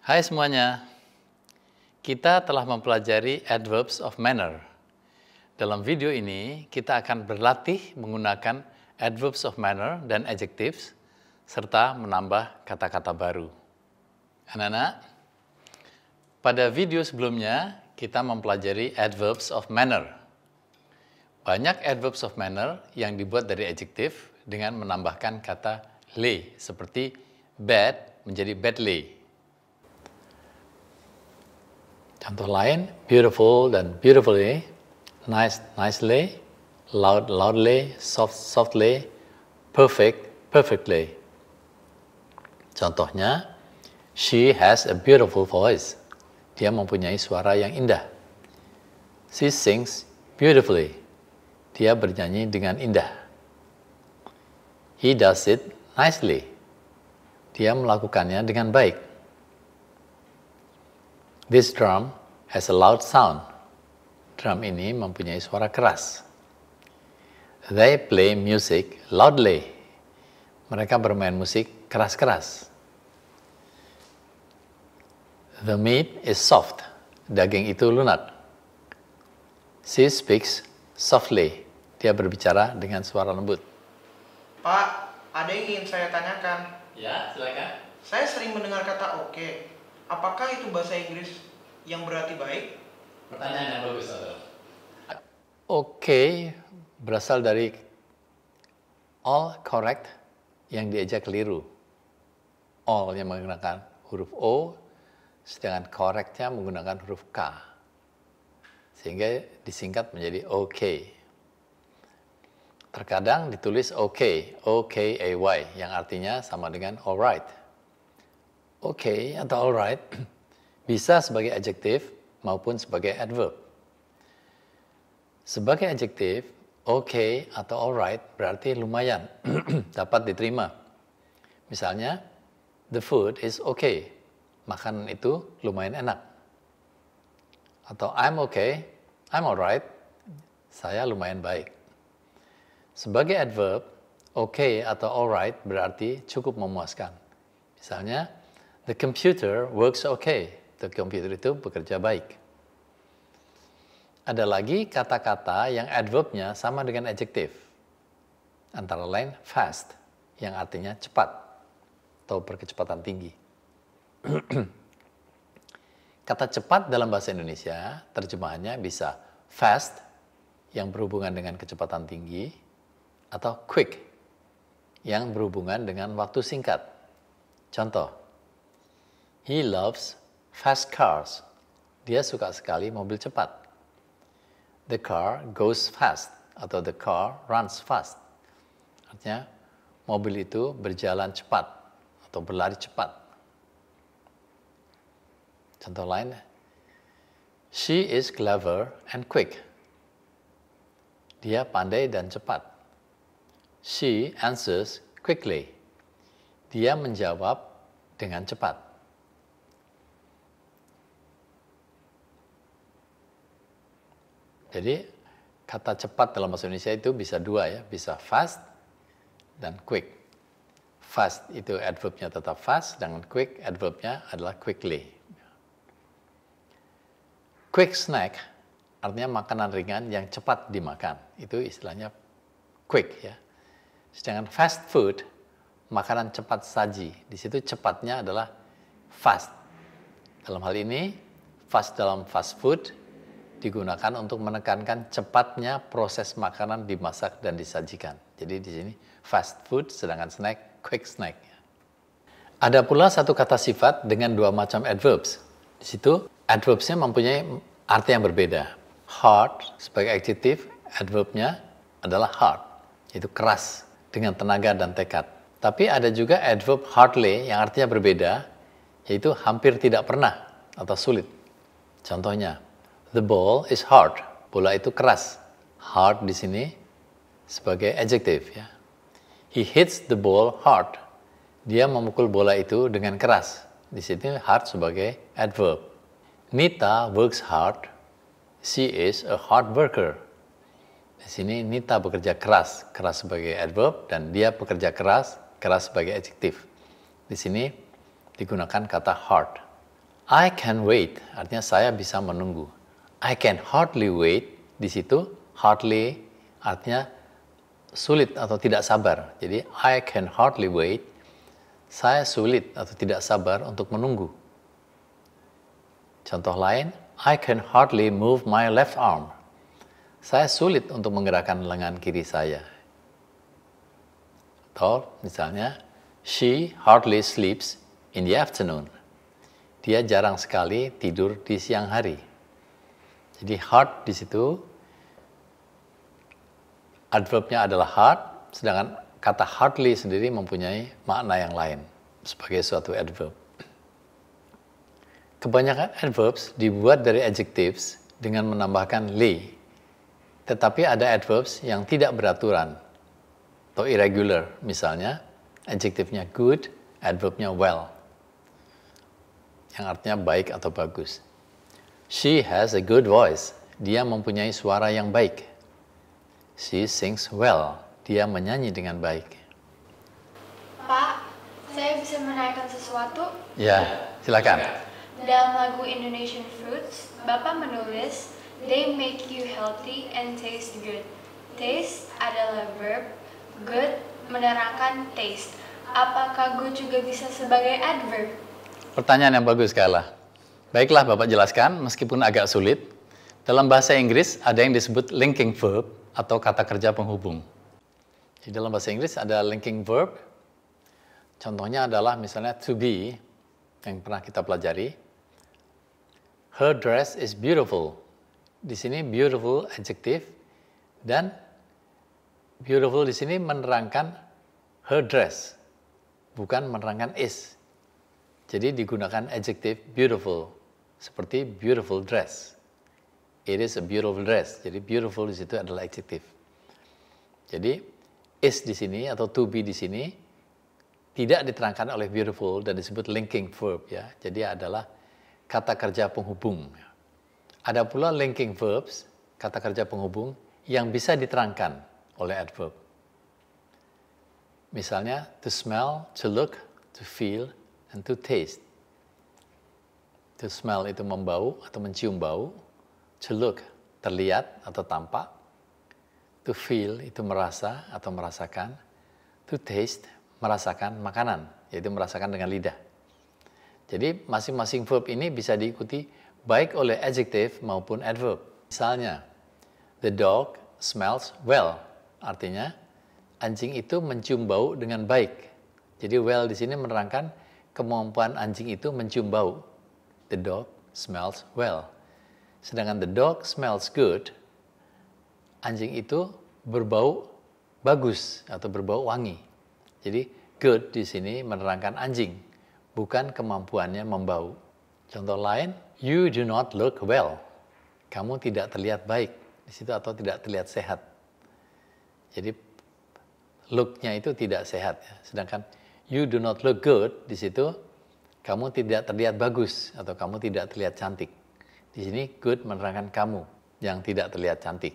Hai semuanya, kita telah mempelajari adverbs of manner. Dalam video ini, kita akan berlatih menggunakan adverbs of manner dan adjectives, serta menambah kata-kata baru. Anak-anak, pada video sebelumnya, kita mempelajari adverbs of manner. Banyak adverbs of manner yang dibuat dari adjektif dengan menambahkan kata le, seperti bad menjadi badly. Contoh lain, beautiful dan beautifully, nice, nicely, loud, loudly, soft, softly, perfect, perfectly. Contohnya, she has a beautiful voice. Dia mempunyai suara yang indah. She sings beautifully. Dia bernyanyi dengan indah. He does it nicely. Dia melakukannya dengan baik. This drum has a loud sound. Drum ini mempunyai suara keras. They play music loudly. Mereka bermain musik keras-keras. The meat is soft. Daging itu lunak. She speaks softly. Dia berbicara dengan suara lembut. Pak, ada yang ingin saya tanyakan. Ya, silakan. Saya sering mendengar kata oke. Apakah itu bahasa Inggris yang berarti baik? Pertanyaan yang bagus, saudara. Oke, berasal dari all correct yang diajak keliru. All yang menggunakan huruf O, sedangkan correctnya menggunakan huruf K. Sehingga disingkat menjadi OK. Terkadang ditulis OK, O-K-A-Y, yang artinya sama dengan alright. OK atau alright bisa sebagai adjektif maupun sebagai adverb. Sebagai adjektif, OK atau alright berarti lumayan, dapat diterima. Misalnya, the food is okay. Makanan itu lumayan enak. Atau I'm okay, I'm alright, saya lumayan baik. Sebagai adverb, okay atau alright berarti cukup memuaskan. Misalnya, the computer works okay. The computer itu bekerja baik. Ada lagi kata-kata yang adverbnya sama dengan adjektif. Antara lain fast, yang artinya cepat atau berkecepatan tinggi. Kata cepat dalam bahasa Indonesia, terjemahannya bisa fast, yang berhubungan dengan kecepatan tinggi, atau quick, yang berhubungan dengan waktu singkat. Contoh, he loves fast cars. Dia suka sekali mobil cepat. The car goes fast, atau the car runs fast. Artinya, mobil itu berjalan cepat, atau berlari cepat. Contoh lain, she is clever and quick. Dia pandai dan cepat. She answers quickly. Dia menjawab dengan cepat. Jadi, kata cepat dalam bahasa Indonesia itu bisa dua ya, bisa fast dan quick. Fast itu adverbnya tetap fast, dengan quick adverbnya adalah quickly. Quick snack artinya makanan ringan yang cepat dimakan. Itu istilahnya quick ya. Sedangkan fast food, makanan cepat saji. Di situ cepatnya adalah fast. Dalam hal ini, fast dalam fast food digunakan untuk menekankan cepatnya proses makanan dimasak dan disajikan. Jadi di sini fast food, sedangkan snack, quick snack. Ada pula satu kata sifat dengan dua macam adverbs. Di situ adverbsnya mempunyai arti yang berbeda. Hard sebagai adjektif, adverbnya adalah hard, yaitu keras, dengan tenaga dan tekad. Tapi ada juga adverb hardly yang artinya berbeda, yaitu hampir tidak pernah atau sulit. Contohnya, the ball is hard. Bola itu keras. Hard di sini sebagai adjektif ya. He hits the ball hard. Dia memukul bola itu dengan keras. Di sini hard sebagai adverb. Nita works hard. She is a hard worker. Di sini Nita bekerja keras, keras sebagai adverb, dan dia bekerja keras, keras sebagai adjektif. Di sini digunakan kata hard. I can wait, artinya saya bisa menunggu. I can hardly wait, di situ hardly artinya sulit atau tidak sabar. Jadi I can hardly wait, saya sulit atau tidak sabar untuk menunggu. Contoh lain, I can hardly move my left arm. Saya sulit untuk menggerakkan lengan kiri saya. Atau misalnya, she hardly sleeps in the afternoon. Dia jarang sekali tidur di siang hari. Jadi hard di situ, adverbnya adalah hard, sedangkan kata hardly sendiri mempunyai makna yang lain sebagai suatu adverb. Kebanyakan adverbs dibuat dari adjectives dengan menambahkan ly. Tetapi ada adverbs yang tidak beraturan atau irregular. Misalnya, adjektifnya good, adverbnya well. Yang artinya baik atau bagus. She has a good voice. Dia mempunyai suara yang baik. She sings well. Dia menyanyi dengan baik. Pak, saya bisa menanyakan sesuatu? Ya, silakan. Dalam lagu Indonesian Fruits, Bapak menulis, they make you healthy and taste good. Taste adalah verb, good menerangkan taste. Apakah good juga bisa sebagai adverb? Pertanyaan yang bagus, Kala. Baiklah, Bapak jelaskan, meskipun agak sulit. Dalam bahasa Inggris ada yang disebut linking verb atau kata kerja penghubung. Di dalam bahasa Inggris ada linking verb. Contohnya adalah misalnya to be, yang pernah kita pelajari. Her dress is beautiful. Di sini beautiful adjective dan beautiful di sini menerangkan her dress, bukan menerangkan is. Jadi digunakan adjective beautiful, seperti beautiful dress. It is a beautiful dress. Jadi beautiful di situ adalah adjective. Jadi is di sini atau to be di sini tidak diterangkan oleh beautiful dan disebut linking verb ya. Jadi adalah kata kerja penghubung. Ada pula linking verbs, kata kerja penghubung yang bisa diterangkan oleh adverb. Misalnya to smell, to look, to feel, and to taste. To smell itu membau atau mencium bau. To look, terlihat atau tampak. To feel itu merasa atau merasakan. To taste, merasakan makanan, yaitu merasakan dengan lidah. Jadi masing-masing verb ini bisa diikuti baik oleh adjective maupun adverb. Misalnya, the dog smells well. Artinya, anjing itu mencium bau dengan baik. Jadi well di sini menerangkan kemampuan anjing itu mencium bau. The dog smells well. Sedangkan the dog smells good, anjing itu berbau bagus atau berbau wangi. Jadi good di sini menerangkan anjing, bukan kemampuannya membau. Contoh lain, you do not look well. Kamu tidak terlihat baik di situ atau tidak terlihat sehat. Jadi look-nya itu tidak sehat ya. Sedangkan you do not look good di situ kamu tidak terlihat bagus atau kamu tidak terlihat cantik. Di sini good menerangkan kamu yang tidak terlihat cantik.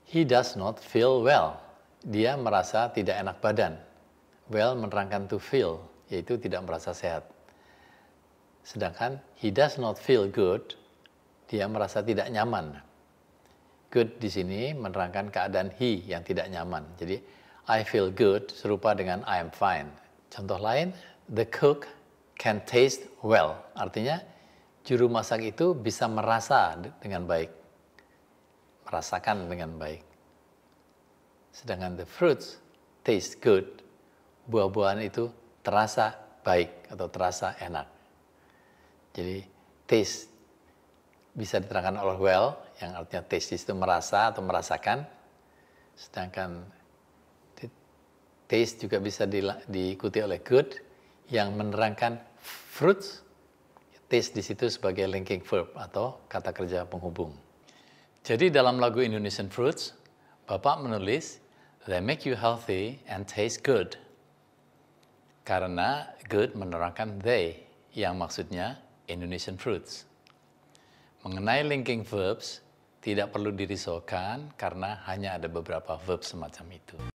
He does not feel well. Dia merasa tidak enak badan. Well menerangkan to feel, yaitu tidak merasa sehat. Sedangkan he does not feel good, dia merasa tidak nyaman. Good di sini menerangkan keadaan he yang tidak nyaman. Jadi I feel good serupa dengan I am fine. Contoh lain, the cook can taste well. Artinya juru masak itu bisa merasa dengan baik. Merasakan dengan baik. Sedangkan the fruits taste good. Buah-buahan itu terasa baik atau terasa enak. Jadi taste bisa diterangkan oleh well, yang artinya taste itu merasa atau merasakan. Sedangkan taste juga bisa diikuti oleh good, yang menerangkan fruits. Taste di situ sebagai linking verb atau kata kerja penghubung. Jadi dalam lagu Indonesian Fruits, Bapak menulis, they make you healthy and taste good. Karena good menerangkan they, yang maksudnya Indonesian Fruits. Mengenai linking verbs, tidak perlu dirisaukan karena hanya ada beberapa verb semacam itu.